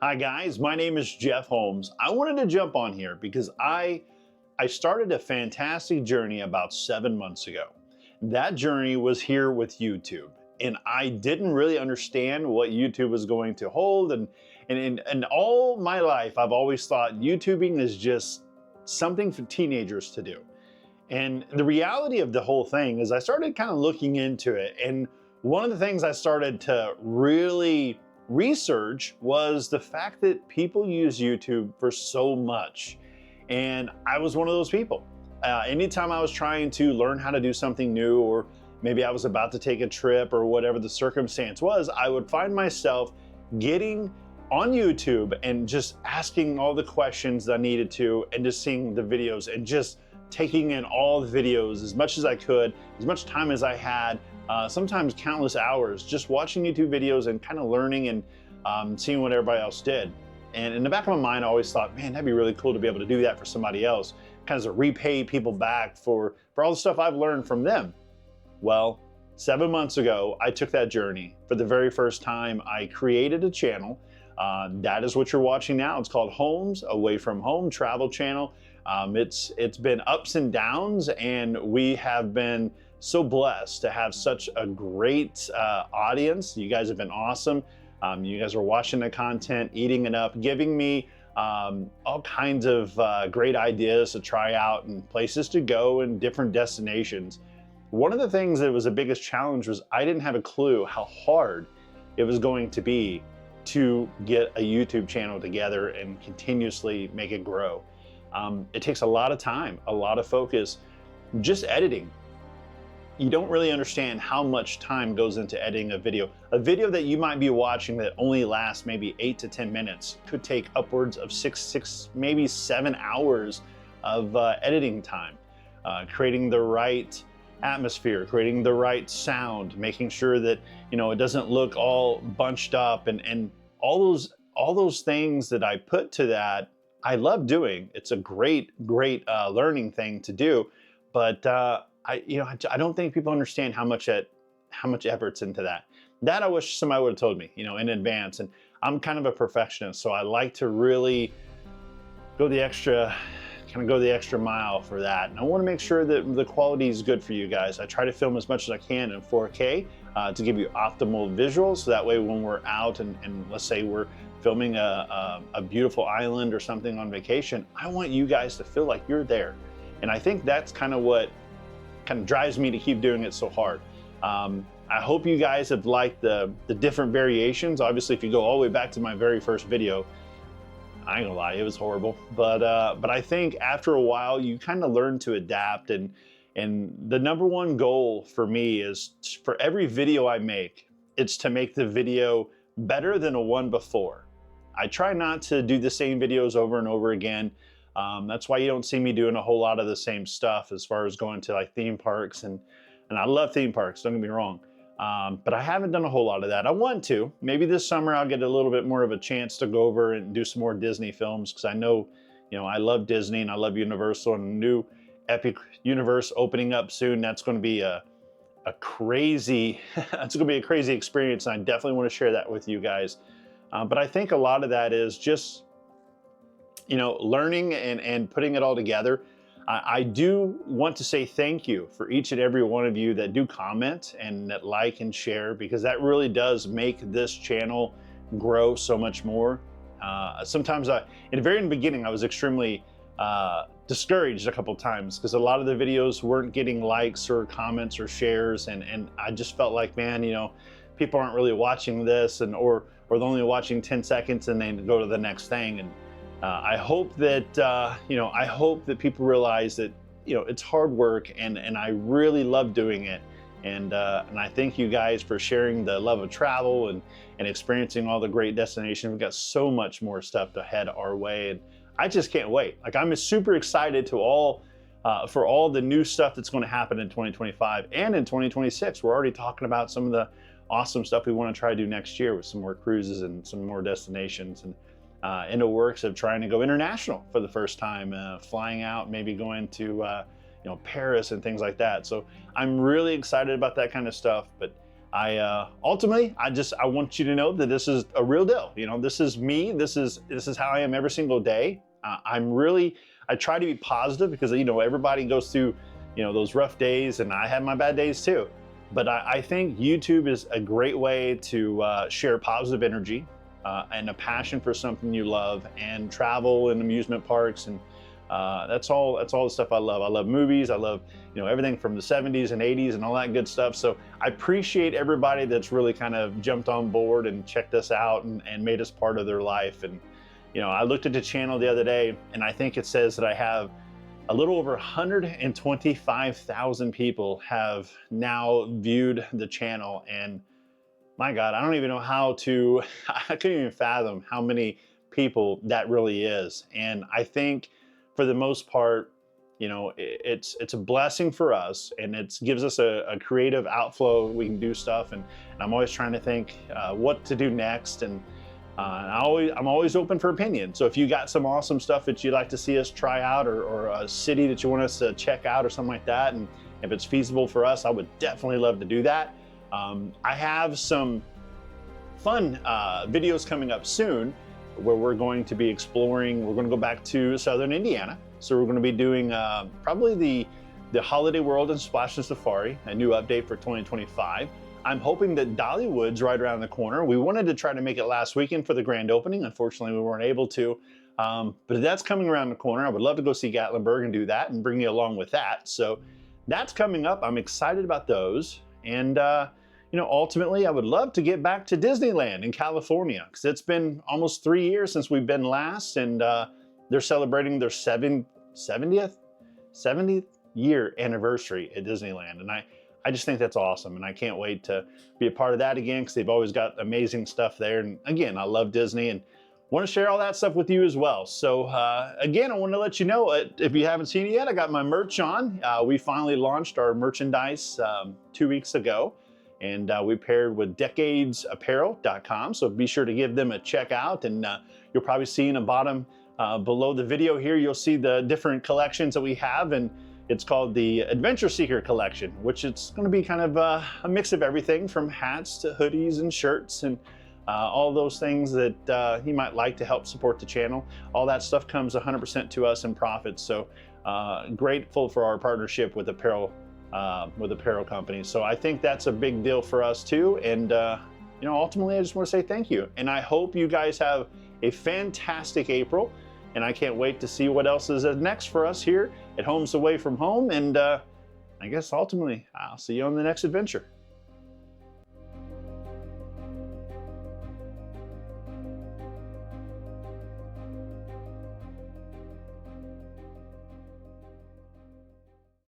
Hi guys, my name is Jeff Holmes. I wanted to jump on here because I started a fantastic journey about 7 months ago. That journey was here with YouTube, and I didn't really understand what YouTube was going to hold. And all my life, I've always thought YouTubing is just something for teenagers to do. And the reality of the whole thing is I started kind of looking into it. And one of the things I started to really research was the fact that people use YouTube for so much. And I was one of those people. Anytime I was trying to learn how to do something new, or maybe I was about to take a trip or whatever the circumstance was, I would find myself getting on YouTube and just asking all the questions that I needed to, and just seeing the videos and just taking in all the videos as much as I could, as much time as I had, sometimes countless hours, just watching YouTube videos and kind of learning and seeing what everybody else did. And in the back of my mind, I always thought, man, that'd be really cool to be able to do that for somebody else, kind of to repay people back for all the stuff I've learned from them. Well, 7 months ago, I took that journey. For the very first time, I created a channel. That is what you're watching now. It's called Holmes Away From Home Travel Channel. It's been ups and downs, and we have been so blessed to have such a great audience. You guys have been awesome. You guys are watching the content, eating it up, giving me all kinds of great ideas to try out and places to go and different destinations. One of the things that was the biggest challenge was I didn't have a clue how hard it was going to be to get a YouTube channel together and continuously make it grow. It takes a lot of time, a lot of focus, just editing. You don't really understand how much time goes into editing a video. A video that you might be watching that only lasts maybe 8 to 10 minutes could take upwards of six, maybe 7 hours of editing time. Creating the right atmosphere, creating the right sound, making sure that it doesn't look all bunched up, and all those things that I put to that. I love doing. It's a great learning thing to do, but I don't think people understand how much effort's into that. That I wish somebody would have told me, in advance. And I'm kind of a perfectionist, so I like to really go the extra mile for that. And I want to make sure that the quality is good for you guys. I try to film as much as I can in 4K to give you optimal visuals. So that way when we're out and let's say we're filming a beautiful island or something on vacation, I want you guys to feel like you're there. And I think that's kind of what kind of drives me to keep doing it so hard. I hope you guys have liked the different variations. Obviously, if you go all the way back to my very first video, I ain't gonna lie, it was horrible. But I think after a while, you kind of learn to adapt. And the number one goal for me is for every video I make, it's to make the video better than the one before. I try not to do the same videos over and over again. That's why you don't see me doing a whole lot of the same stuff as far as going to like theme parks. And I love theme parks, don't get me wrong. But I haven't done a whole lot of that. I want to. Maybe this summer I'll get a little bit more of a chance to go over and do some more Disney films, because I know, I love Disney and I love Universal, and new Epic Universe opening up soon. That's going to be a crazy, that's going to be a crazy experience, and I definitely want to share that with you guys. But I think a lot of that is just, learning and putting it all together. I do want to say thank you for each and every one of you that do comment and that like and share, because that really does make this channel grow so much more. Sometimes in the very beginning, I was extremely discouraged a couple times because a lot of the videos weren't getting likes or comments or shares, and I just felt like, man, people aren't really watching this, or they're only watching 10 seconds and then go to the next thing. And I hope that I hope that people realize that it's hard work, and I really love doing it. And I thank you guys for sharing the love of travel and experiencing all the great destinations. We've got so much more stuff to head our way, and I just can't wait. Like, I'm super excited for all the new stuff that's going to happen in 2025 and in 2026. We're already talking about some of the awesome stuff we want to try to do next year with some more cruises and some more destinations, and in the works of trying to go international for the first time, flying out, maybe going to Paris and things like that. So I'm really excited about that kind of stuff. But Ultimately, I want you to know that this is a real deal. You know, this is me. This is how I am every single day. I try to be positive because, you know, everybody goes through, you know, those rough days, and I have my bad days too. But I think YouTube is a great way to share positive energy and a passion for something you love, and travel and amusement parks, and that's all the stuff I love. I love movies. I love, you know, everything from the 70s and 80s and all that good stuff. So I appreciate everybody that's really kind of jumped on board and checked us out and made us part of their life. And, you know, I looked at the channel the other day, and I think it says that I have a little over 125,000 people have now viewed the channel. And my God, I don't even know how to, I couldn't even fathom how many people that really is. And I think for the most part, you know, it's a blessing for us, and it gives us a creative outflow. We can do stuff, and I'm always trying to think what to do next. And I'm always open for opinion. So if you got some awesome stuff that you'd like to see us try out, or a city that you want us to check out or something like that, and if it's feasible for us, I would definitely love to do that. I have some fun videos coming up soon where we're going to be exploring. We're going to go back to Southern Indiana. So we're going to be doing probably the Holiday World and Splash and Safari, a new update for 2025. I'm hoping that Dollywood's right around the corner. We wanted to try to make it last weekend for the grand opening. Unfortunately, we weren't able to, but that's coming around the corner. I would love to go see Gatlinburg and do that and bring you along with that. So that's coming up. I'm excited about those. And you know, ultimately, I would love to get back to Disneyland in California, because it's been almost 3 years since we've been last, and they're celebrating their 70th year anniversary at Disneyland. And I just think that's awesome, and I can't wait to be a part of that again, because they've always got amazing stuff there. And again, I love Disney and want to share all that stuff with you as well. So again, I want to let you know, if you haven't seen it yet, I got my merch on. We finally launched our merchandise 2 weeks ago. And we paired with decadesapparel.com. So be sure to give them a check out. And you'll probably see in the bottom below the video here, you'll see the different collections that we have. And it's called the Adventure Seeker Collection, which it's going to be kind of a mix of everything from hats to hoodies and shirts, and all those things that you might like to help support the channel. All that stuff comes 100% to us in profits. So grateful for our partnership with apparel companies. So I think that's a big deal for us too. And you know, ultimately, I just want to say thank you. And I hope you guys have a fantastic April. And I can't wait to see what else is next for us here at Holmes Away From Home. And I guess ultimately, I'll see you on the next adventure.